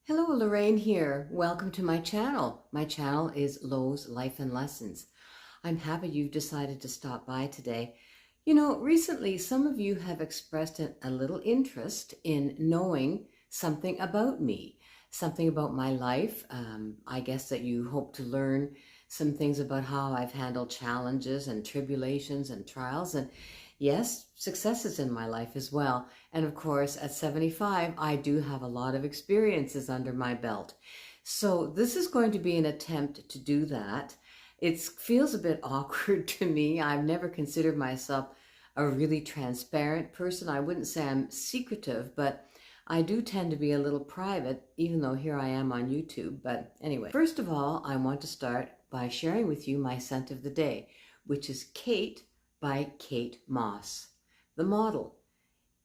Hello, Lorraine here. Welcome to my channel. My channel is Lo's Life and Lessons. I'm happy you've decided to stop by today. You know, recently some of you have expressed a little interest in knowing something about me, something about my life. I guess that you hope to learn some things about how I've handled challenges and tribulations and trials and yes, successes in my life as well. And of course, at 75, I do have a lot of experiences under my belt. So this is going to be an attempt to do that. It feels a bit awkward to me. I've never considered myself a really transparent person. I wouldn't say I'm secretive, but I do tend to be a little private, even though here I am on YouTube. But anyway, first of all, I want to start by sharing with you my scent of the day, which is Kate by Kate Moss, the model.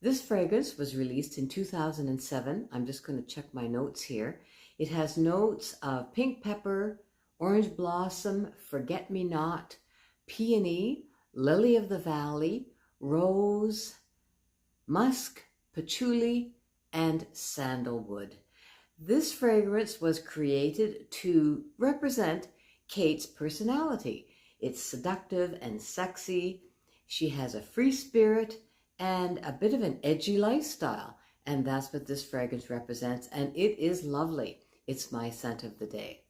This fragrance was released in 2007. I'm just going to check my notes here. It has notes of pink pepper, orange blossom, forget-me-not, peony, lily of the valley, rose, musk, patchouli, and sandalwood. This fragrance was created to represent Kate's personality. It's seductive and sexy. She has a free spirit and a bit of an edgy lifestyle, and that's what this fragrance represents, and it is lovely. It's my scent of the day.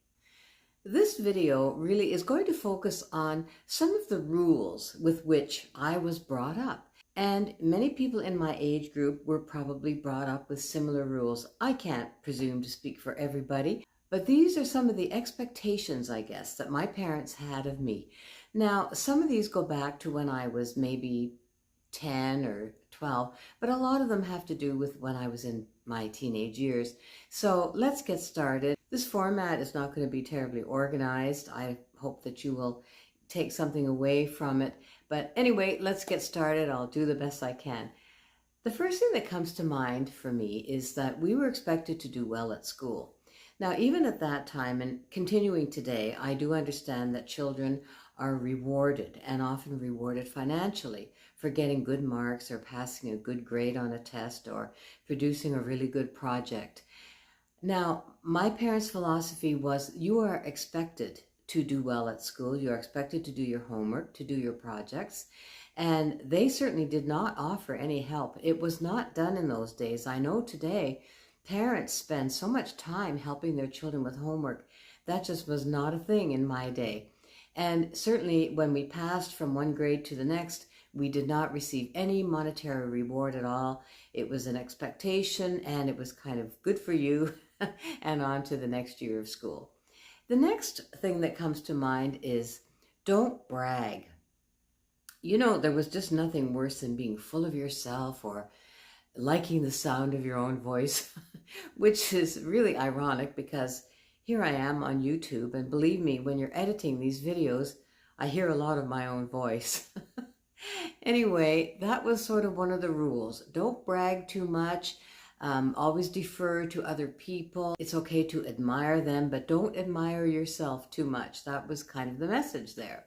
This video really is going to focus on some of the rules with which I was brought up. And many people in my age group were probably brought up with similar rules. I can't presume to speak for everybody, but these are some of the expectations, I guess, that my parents had of me. Now, some of these go back to when I was maybe 10 or 12, but a lot of them have to do with when I was in my teenage years. So let's get started. This format is not going to be terribly organized. I hope that you will take something away from it. But anyway, let's get started. I'll do the best I can. The first thing that comes to mind for me is that we were expected to do well at school. Now, even at that time and continuing today, I do understand that children are rewarded and often rewarded financially for getting good marks or passing a good grade on a test or producing a really good project. Now, my parents' philosophy was you are expected to do well at school. You're expected to do your homework, to do your projects. And they certainly did not offer any help. It was not done in those days. I know today parents spend so much time helping their children with homework. That just was not a thing in my day. And certainly when we passed from one grade to the next, we did not receive any monetary reward at all. It was an expectation and it was kind of good for you and on to the next year of school. The next thing that comes to mind is don't brag. You know, there was just nothing worse than being full of yourself or liking the sound of your own voice, which is really ironic because here I am on YouTube, and believe me, when you're editing these videos, I hear a lot of my own voice. Anyway, that was sort of one of the rules. Don't brag too much. Always defer to other people. It's okay to admire them, but don't admire yourself too much. That was kind of the message there.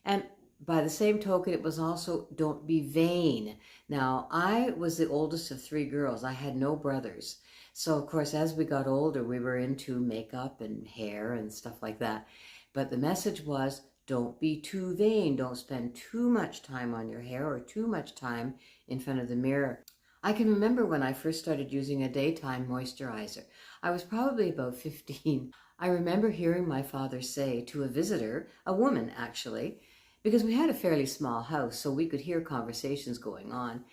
And by the same token, it was also don't be vain. Now, I was the oldest of three girls. I had no brothers. So, of course, as we got older, we were into makeup and hair and stuff like that. But the message was don't be too vain. Don't spend too much time on your hair or too much time in front of the mirror. I can remember when I first started using a daytime moisturizer. I was probably about 15. I remember hearing my father say to a visitor, a woman actually, because we had a fairly small house, so we could hear conversations going on.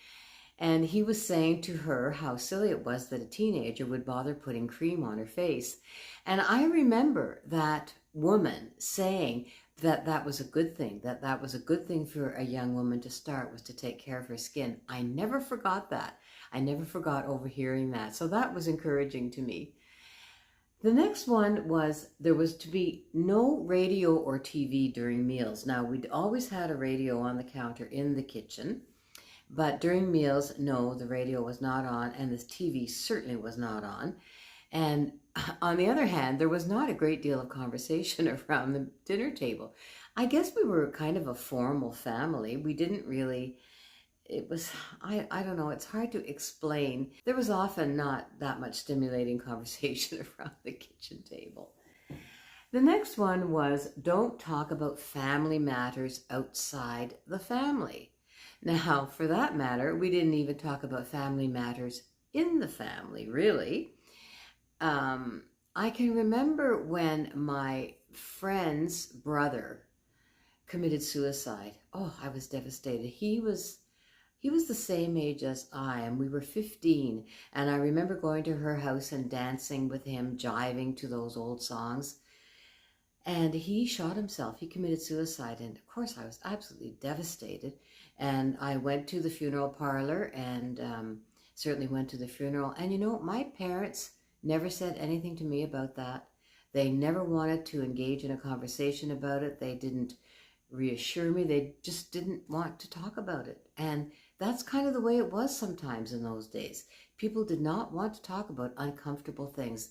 And he was saying to her how silly it was that a teenager would bother putting cream on her face. And I remember that woman saying that that was a good thing, that that was a good thing for a young woman to start, was to take care of her skin. I never forgot that. I never forgot overhearing that. So that was encouraging to me. The next one was there was to be no radio or TV during meals. Now, we'd always had a radio on the counter in the kitchen, but during meals, no, the radio was not on, and the TV certainly was not on. And on the other hand, there was not a great deal of conversation around the dinner table. I guess we were kind of a formal family. We didn't really it was, I don't know, it's hard to explain. There was often not that much stimulating conversation around the kitchen table. The next one was don't talk about family matters outside the family. Now, for that matter, we didn't even talk about family matters in the family, really. I can remember when my friend's brother committed suicide. Oh, I was devastated. He was the same age as I am. We were 15, and I remember going to her house and dancing with him, jiving to those old songs. And he shot himself. He committed suicide, and of course I was absolutely devastated. And I went to the funeral parlor and certainly went to the funeral. And my parents never said anything to me about that. They never wanted to engage in a conversation about it. They didn't reassure me. They just didn't want to talk about it. And that's kind of the way it was sometimes in those days. People did not want to talk about uncomfortable things.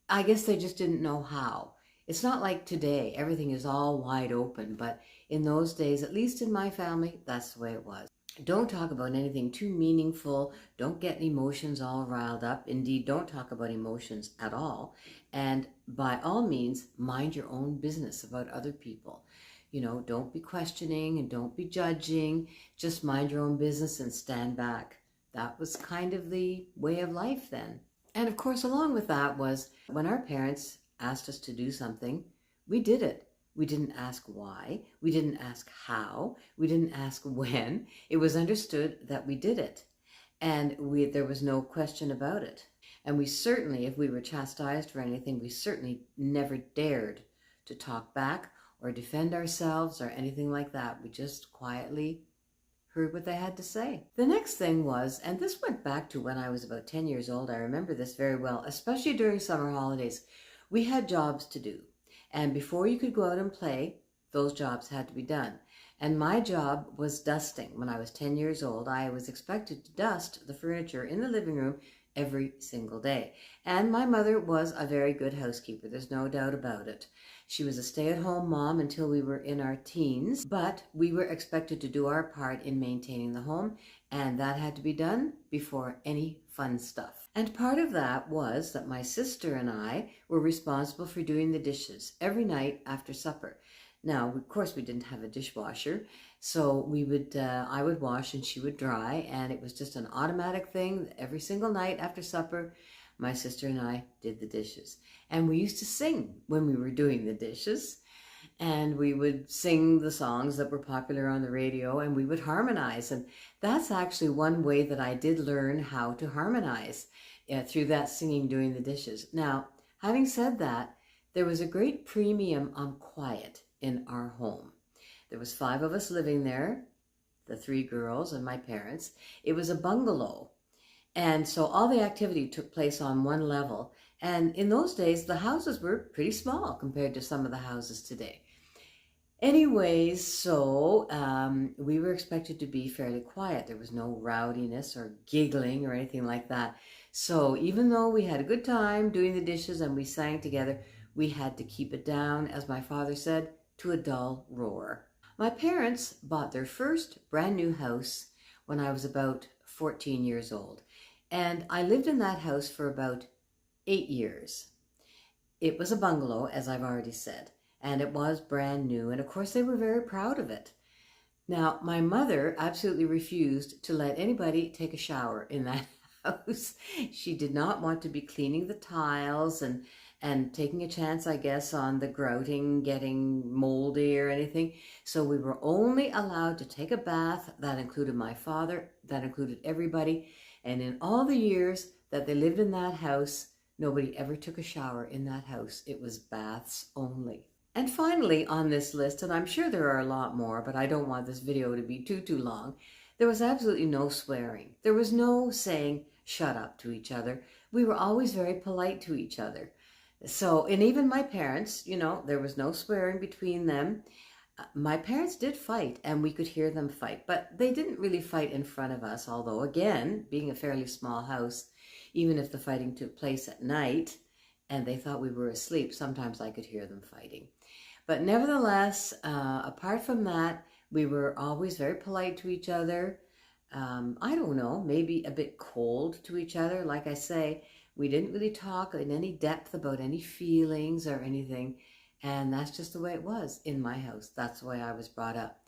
I guess they just didn't know how. It's not like today, everything is all wide open, but in those days, at least in my family, that's the way it was. Don't talk about anything too meaningful. Don't get emotions all riled up. Indeed, don't talk about emotions at all. And by all means, mind your own business about other people. Don't be questioning and don't be judging. Just mind your own business and stand back. That was kind of the way of life then. And of course, along with that was when our parents asked us to do something, we did it. We didn't ask why. We didn't ask how. We didn't ask when. It was understood that we did it. And there was no question about it. And we certainly, if we were chastised for anything, we certainly never dared to talk back or defend ourselves or anything like that. We just quietly heard what they had to say. The next thing was, and this went back to when I was about 10 years old, I remember this very well, especially during summer holidays. We had jobs to do. And before you could go out and play, those jobs had to be done. And my job was dusting. When I was 10 years old, I was expected to dust the furniture in the living room every single day. And my mother was a very good housekeeper. There's no doubt about it. She was a stay-at-home mom until we were in our teens, but we were expected to do our part in maintaining the home, and that had to be done before any fun stuff. And part of that was that my sister and I were responsible for doing the dishes every night after supper. Now, of course, we didn't have a dishwasher, so I would wash and she would dry, and it was just an automatic thing. Every single night after supper, my sister and I did the dishes. And we used to sing when we were doing the dishes, and we would sing the songs that were popular on the radio, and we would harmonize. And that's actually one way that I did learn how to harmonize, through that singing doing the dishes. Now, having said that, there was a great premium on quiet in our home. There was 5 of us living there, the 3 girls and my parents. It was a bungalow. And so all the activity took place on one level. And in those days, the houses were pretty small compared to some of the houses today. Anyways, so we were expected to be fairly quiet. There was no rowdiness or giggling or anything like that. So even though we had a good time doing the dishes and we sang together, we had to keep it down, as my father said, to a dull roar. My parents bought their first brand new house when I was about 14 years old. And I lived in that house for about 8 years. It was a bungalow, as I've already said, and it was brand new. And of course, they were very proud of it. Now, my mother absolutely refused to let anybody take a shower in that house. She did not want to be cleaning the tiles and taking a chance, I guess, on the grouting getting moldy or anything. So we were only allowed to take a bath. That included my father. That included everybody. And in all the years that they lived in that house, nobody ever took a shower in that house. It was baths only. And finally on this list, and I'm sure there are a lot more, but I don't want this video to be too long, there was absolutely no swearing. There was no saying shut up to each other. We were always very polite to each other. So, and even my parents, there was no swearing between them. My parents did fight, and we could hear them fight, but they didn't really fight in front of us, although, again, being a fairly small house, even if the fighting took place at night and they thought we were asleep, sometimes I could hear them fighting. But nevertheless, apart from that, we were always very polite to each other. I don't know, maybe a bit cold to each other. Like I say, we didn't really talk in any depth about any feelings or anything. And that's just the way it was in my house. That's the way I was brought up.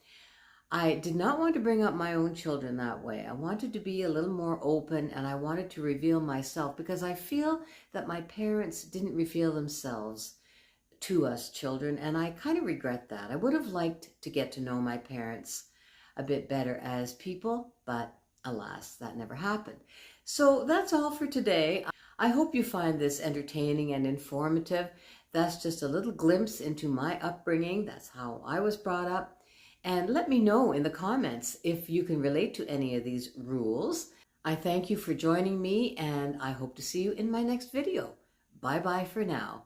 I did not want to bring up my own children that way. I wanted to be a little more open, and I wanted to reveal myself because I feel that my parents didn't reveal themselves to us children, and I kind of regret that. I would have liked to get to know my parents a bit better as people, but alas, that never happened. So that's all for today. I hope you find this entertaining and informative. That's just a little glimpse into my upbringing. That's how I was brought up. And let me know in the comments if you can relate to any of these rules. I thank you for joining me, and I hope to see you in my next video. Bye-bye for now.